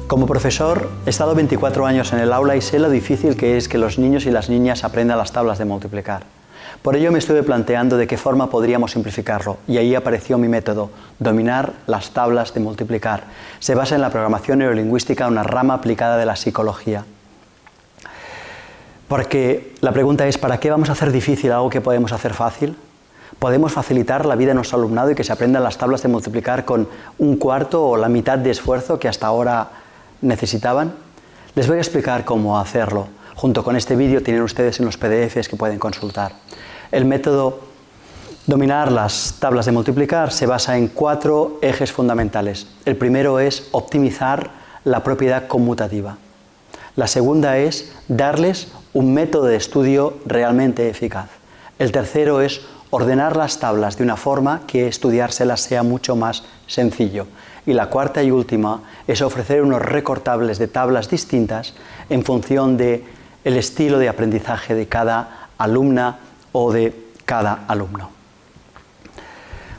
Como profesor, he estado 24 años en el aula y sé lo difícil que es que los niños y las niñas aprendan las tablas de multiplicar. Por ello me estuve planteando de qué forma podríamos simplificarlo, y ahí apareció mi método, dominar las tablas de multiplicar. Se basa en la programación neurolingüística, una rama aplicada de la psicología. Porque la pregunta es, ¿para qué vamos a hacer difícil algo que podemos hacer fácil? ¿Podemos facilitar la vida a nuestro alumnado y que se aprendan las tablas de multiplicar con un cuarto o la mitad de esfuerzo que hasta ahora necesitaban? Les voy a explicar cómo hacerlo. Junto con este vídeo tienen ustedes en los PDFs que pueden consultar. El método dominar las tablas de multiplicar se basa en 4 ejes fundamentales. El primero es optimizar la propiedad conmutativa. La segunda es darles un método de estudio realmente eficaz. El tercero es ordenar las tablas de una forma que estudiárselas sea mucho más sencillo. Y la cuarta y última es ofrecer unos recortables de tablas distintas en función del estilo de aprendizaje de cada alumna o de cada alumno.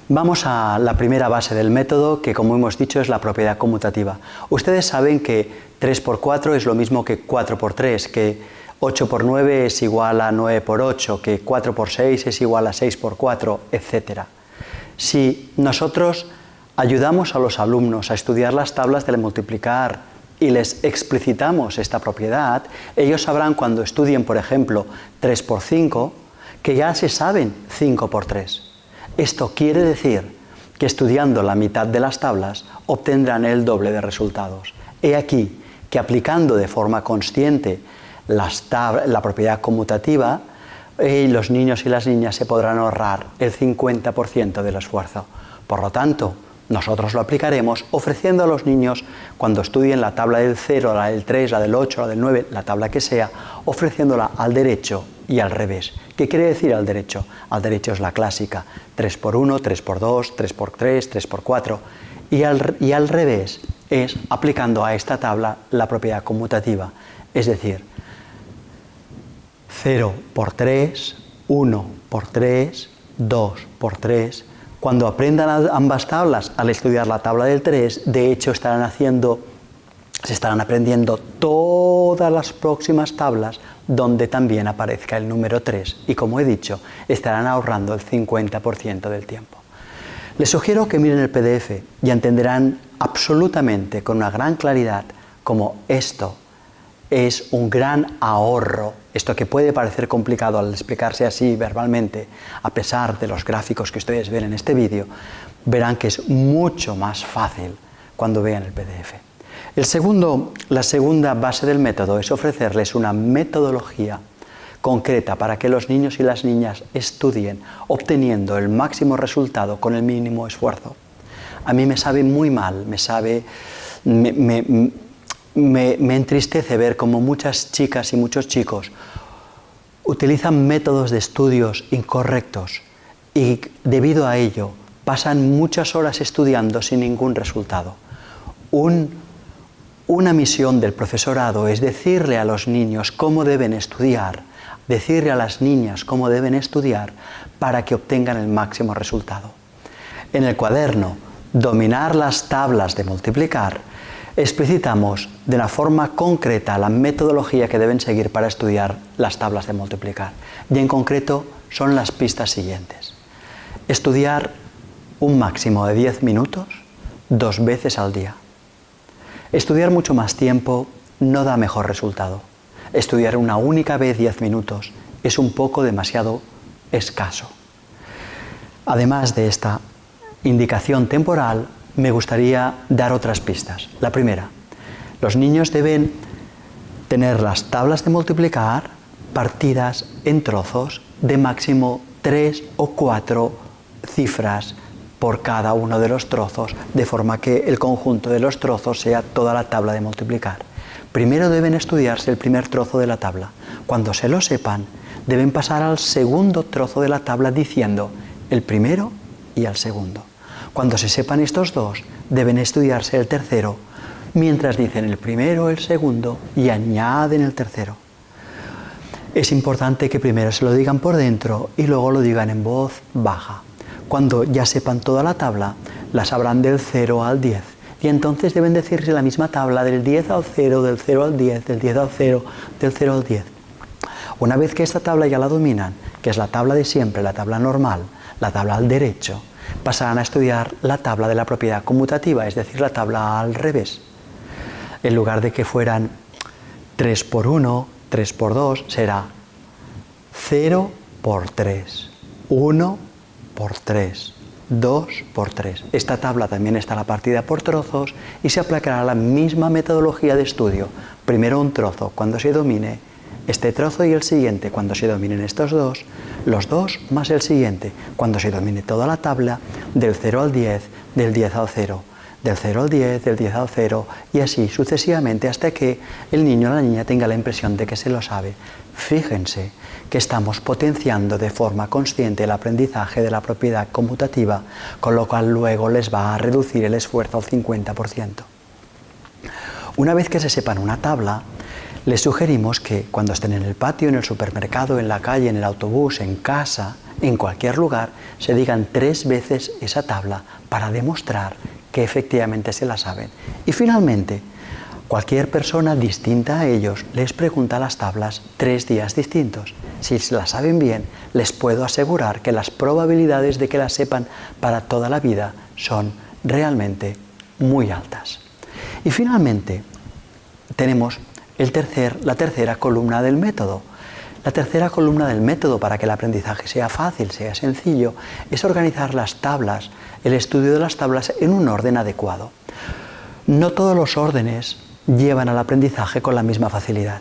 Vamos a la primera base del método, que como hemos dicho es la propiedad conmutativa. Ustedes saben que 3 por 4 es lo mismo que 4 por 3, que 8 por 9 es igual a 9 por 8, que 4 por 6 es igual a 6 por 4, etc. Si nosotros ayudamos a los alumnos a estudiar las tablas de multiplicar y les explicitamos esta propiedad, ellos sabrán cuando estudien, por ejemplo, 3 por 5, que ya se saben 5 por 3. Esto quiere decir que estudiando la mitad de las tablas obtendrán el doble de resultados. He aquí que aplicando de forma consciente la propiedad conmutativa, los niños y las niñas se podrán ahorrar el 50% del esfuerzo. Por lo tanto, nosotros lo aplicaremos ofreciendo a los niños, cuando estudien la tabla del 0, la del 3, la del 8, la del 9, la tabla que sea, ofreciéndola al derecho y al revés. ¿Qué quiere decir al derecho? Al derecho es la clásica, 3 por 1, 3 por 2, 3 por 3, 3 por 4. Y al revés es aplicando a esta tabla la propiedad conmutativa, es decir, 0 por 3, 1 por 3, 2 por 3. Cuando aprendan ambas tablas, al estudiar la tabla del 3, de hecho se estarán aprendiendo todas las próximas tablas donde también aparezca el número 3 y, como he dicho, estarán ahorrando el 50% del tiempo. Les sugiero que miren el PDF y entenderán absolutamente con una gran claridad cómo esto es un gran ahorro. Esto que puede parecer complicado al explicarse así verbalmente, a pesar de los gráficos que ustedes ven en este vídeo, verán que es mucho más fácil cuando vean el PDF. La segunda base del método es ofrecerles una metodología concreta para que los niños y las niñas estudien obteniendo el máximo resultado con el mínimo esfuerzo. A mí me sabe muy mal, me entristece ver cómo muchas chicas y muchos chicos utilizan métodos de estudios incorrectos y debido a ello pasan muchas horas estudiando sin ningún resultado. Una misión del profesorado es decirle a los niños cómo deben estudiar, decirle a las niñas cómo deben estudiar para que obtengan el máximo resultado. En el cuaderno Dominar las tablas de multiplicar explicitamos de una forma concreta la metodología que deben seguir para estudiar las tablas de multiplicar. Y en concreto son las pistas siguientes. Estudiar un máximo de 10 minutos 2 veces al día. Estudiar mucho más tiempo no da mejor resultado. Estudiar una única vez 10 minutos es un poco demasiado escaso. Además de esta indicación temporal, me gustaría dar otras pistas. La primera, los niños deben tener las tablas de multiplicar partidas en trozos de máximo 3 o 4 cifras por cada uno de los trozos, de forma que el conjunto de los trozos sea toda la tabla de multiplicar. Primero deben estudiarse el primer trozo de la tabla. Cuando se lo sepan, deben pasar al segundo trozo de la tabla diciendo el primero y el segundo. Cuando se sepan estos dos, deben estudiarse el tercero, mientras dicen el primero, el segundo y añaden el tercero. Es importante que primero se lo digan por dentro y luego lo digan en voz baja. Cuando ya sepan toda la tabla, la sabrán del 0 al 10 Y entonces deben decirse la misma tabla del 10 al 0, del 0 al 10, del 10 al 0, del 0 al 10. Una vez que esta tabla ya la dominan, que es la tabla de siempre, la tabla normal, la tabla al derecho, pasarán a estudiar la tabla de la propiedad conmutativa, es decir, la tabla al revés. En lugar de que fueran 3 por 1, 3 por 2, será 0 por 3, 1 por 3, 2 por 3. Esta tabla también estará partida por trozos y se aplicará la misma metodología de estudio. Primero un trozo cuando se domine este trozo y el siguiente cuando se dominen estos dos, los dos más el siguiente cuando se domine toda la tabla del 0 al 10, del 10 al 0, del 0 al 10, del 10 al 0 y así sucesivamente hasta que el niño o la niña tenga la impresión de que se lo sabe. Fíjense que estamos potenciando de forma consciente el aprendizaje de la propiedad conmutativa, con lo cual luego les va a reducir el esfuerzo al 50%. Una vez que se sepan una tabla, les sugerimos que cuando estén en el patio, en el supermercado, en la calle, en el autobús, en casa, en cualquier lugar, se digan 3 veces esa tabla para demostrar que efectivamente se la saben. Y finalmente, cualquier persona distinta a ellos les pregunta las tablas 3 días distintos. Si se las saben bien, les puedo asegurar que las probabilidades de que las sepan para toda la vida son realmente muy altas. Y finalmente, tenemos la tercera columna del método. La tercera columna del método, para que el aprendizaje sea fácil, sea sencillo, es organizar las tablas, el estudio de las tablas en un orden adecuado. No todos los órdenes llevan al aprendizaje con la misma facilidad.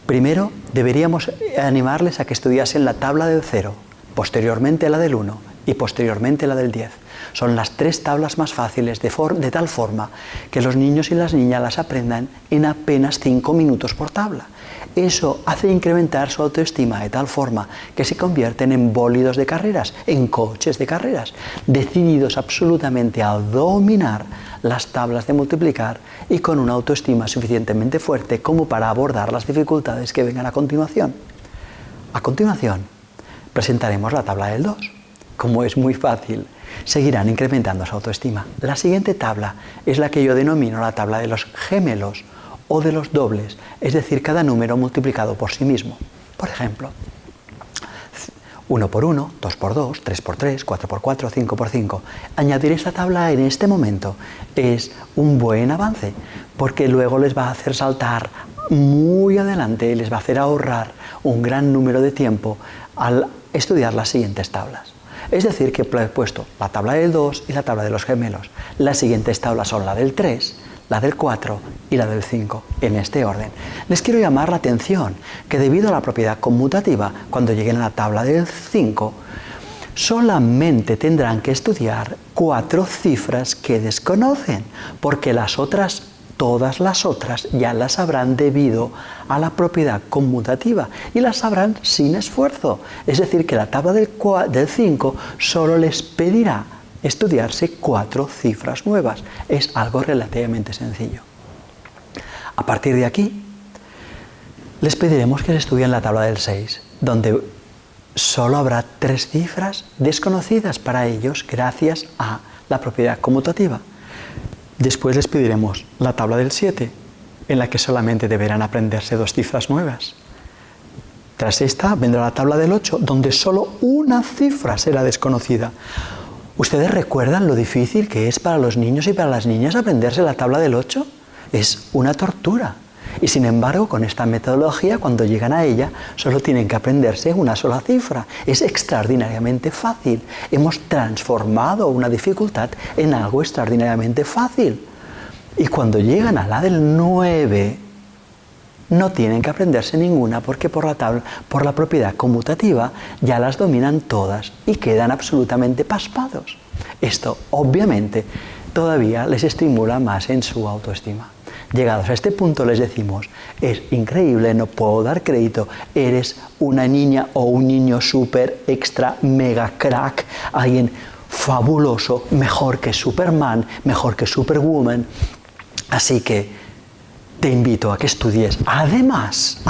Primero, deberíamos animarles a que estudiasen la tabla del 0, posteriormente la del 1 y posteriormente la del 10. Son las 3 tablas más fáciles de tal forma que los niños y las niñas las aprendan en apenas 5 minutos por tabla. Eso hace incrementar su autoestima de tal forma que se convierten en bólidos de carreras, en coches de carreras, decididos absolutamente a dominar las tablas de multiplicar y con una autoestima suficientemente fuerte como para abordar las dificultades que vengan a continuación. A continuación, presentaremos la tabla del 2. Como es muy fácil, seguirán incrementando su autoestima. La siguiente tabla es la que yo denomino la tabla de los gemelos o de los dobles, es decir, cada número multiplicado por sí mismo. Por ejemplo, 1 por 1, 2 por 2, 3 por 3, 4 por 4, 5 por 5. Añadir esta tabla en este momento es un buen avance, porque luego les va a hacer saltar muy adelante y les va a hacer ahorrar un gran número de tiempo al estudiar las siguientes tablas. Es decir, que he puesto la tabla del 2 y la tabla de los gemelos. Las siguientes tablas son la del 3, la del 4 y la del 5, en este orden. Les quiero llamar la atención que debido a la propiedad conmutativa, cuando lleguen a la tabla del 5, solamente tendrán que estudiar 4 cifras que desconocen, porque todas las otras ya las sabrán debido a la propiedad conmutativa y las sabrán sin esfuerzo. Es decir, que la tabla del 5 solo les pedirá estudiarse 4 cifras nuevas. Es algo relativamente sencillo. A partir de aquí, les pediremos que se estudien la tabla del 6, donde solo habrá 3 cifras desconocidas para ellos gracias a la propiedad conmutativa. Después les pediremos la tabla del 7, en la que solamente deberán aprenderse 2 cifras nuevas. Tras esta vendrá la tabla del 8, donde solo una cifra será desconocida. ¿Ustedes recuerdan lo difícil que es para los niños y para las niñas aprenderse la tabla del 8? Es una tortura. Y sin embargo, con esta metodología, cuando llegan a ella, solo tienen que aprenderse una sola cifra. Es extraordinariamente fácil. Hemos transformado una dificultad en algo extraordinariamente fácil. Y cuando llegan a la del 9, no tienen que aprenderse ninguna porque por la propiedad conmutativa ya las dominan todas y quedan absolutamente pasmados. Esto, obviamente, todavía les estimula más en su autoestima. Llegados a este punto les decimos, es increíble, no puedo dar crédito, eres una niña o un niño súper, extra, mega crack, alguien fabuloso, mejor que Superman, mejor que Superwoman. Así que te invito a que estudies además,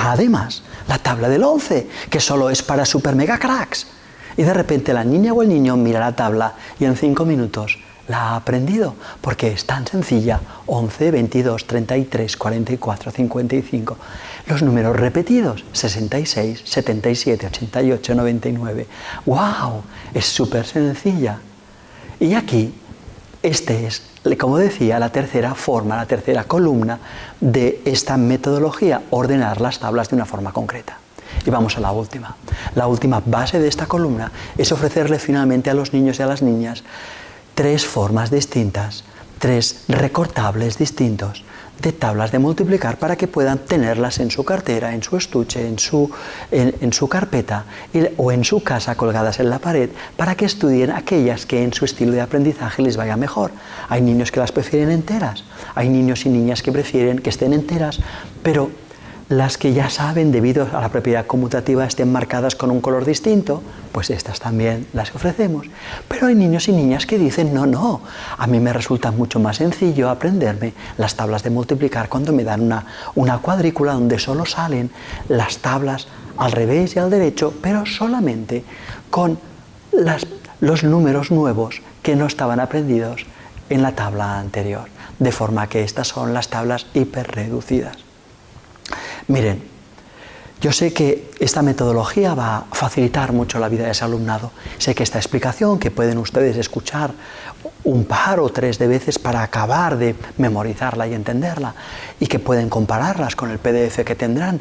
la tabla del 11, que solo es para super mega cracks. Y de repente la niña o el niño mira la tabla y en 5 minutos la ha aprendido, porque es tan sencilla: 11, 22, 33, 44, 55. Los números repetidos: 66, 77, 88, 99. ¡Wow! Es súper sencilla. Y aquí, este es, como decía, la tercera forma, la tercera columna de esta metodología: ordenar las tablas de una forma concreta. Y vamos a la última. La última base de esta columna es ofrecerle finalmente a los niños y a las niñas 3 formas distintas, 3 recortables distintos de tablas de multiplicar para que puedan tenerlas en su cartera, en su estuche, en su carpeta o en su casa colgadas en la pared, para que estudien aquellas que en su estilo de aprendizaje les vaya mejor. Hay niños que las prefieren enteras, hay niños y niñas que prefieren que estén enteras, pero las que ya saben, debido a la propiedad conmutativa, estén marcadas con un color distinto, pues estas también las ofrecemos. Pero hay niños y niñas que dicen: no, a mí me resulta mucho más sencillo aprenderme las tablas de multiplicar cuando me dan una cuadrícula donde solo salen las tablas al revés y al derecho, pero solamente con los números nuevos que no estaban aprendidos en la tabla anterior. De forma que estas son las tablas hiperreducidas. Miren, yo sé que esta metodología va a facilitar mucho la vida de ese alumnado. Sé que esta explicación, que pueden ustedes escuchar un par o 3 de veces para acabar de memorizarla y entenderla, y que pueden compararlas con el PDF que tendrán,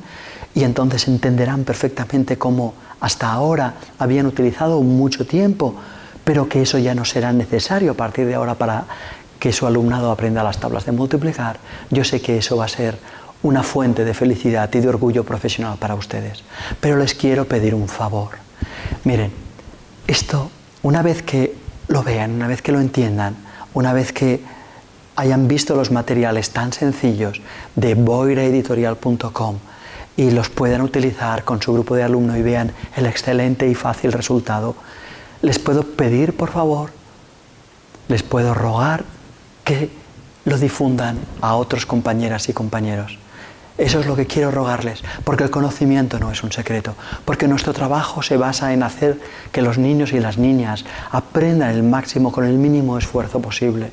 y entonces entenderán perfectamente cómo hasta ahora habían utilizado mucho tiempo, pero que eso ya no será necesario a partir de ahora para que su alumnado aprenda las tablas de multiplicar. Yo sé que eso va a ser una fuente de felicidad y de orgullo profesional para ustedes. Pero les quiero pedir un favor. Miren, esto, una vez que lo vean, una vez que lo entiendan, una vez que hayan visto los materiales tan sencillos de boiraeditorial.com y los puedan utilizar con su grupo de alumnos y vean el excelente y fácil resultado, les puedo pedir, por favor, les puedo rogar que lo difundan a otros compañeras y compañeros. Eso es lo que quiero rogarles, porque el conocimiento no es un secreto, porque nuestro trabajo se basa en hacer que los niños y las niñas aprendan el máximo con el mínimo esfuerzo posible.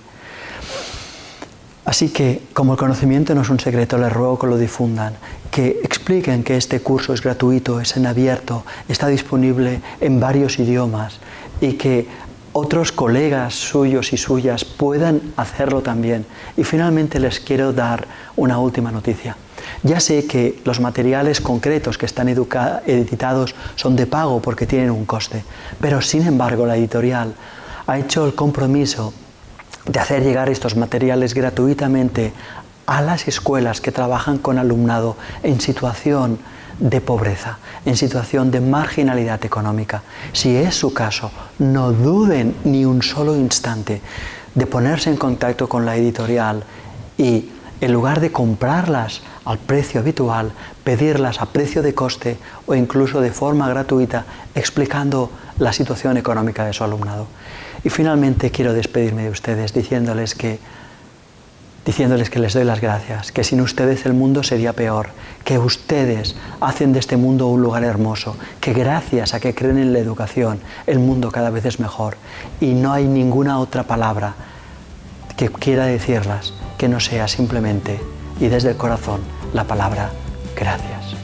Así que, como el conocimiento no es un secreto, les ruego que lo difundan, que expliquen que este curso es gratuito, es en abierto, está disponible en varios idiomas, y que otros colegas suyos y suyas puedan hacerlo también. Y finalmente les quiero dar una última noticia. Ya sé que los materiales concretos que están editados son de pago porque tienen un coste, pero sin embargo la editorial ha hecho el compromiso de hacer llegar estos materiales gratuitamente a las escuelas que trabajan con alumnado en situación de pobreza, en situación de marginalidad económica. Si es su caso, no duden ni un solo instante de ponerse en contacto con la editorial y, en lugar de comprarlas al precio habitual, pedirlas a precio de coste o incluso de forma gratuita, explicando la situación económica de su alumnado. Y finalmente quiero despedirme de ustedes diciéndoles que les doy las gracias, que sin ustedes el mundo sería peor, que ustedes hacen de este mundo un lugar hermoso, que gracias a que creen en la educación, el mundo cada vez es mejor, y no hay ninguna otra palabra que quiera decirlas que no sea simplemente y desde el corazón la palabra gracias.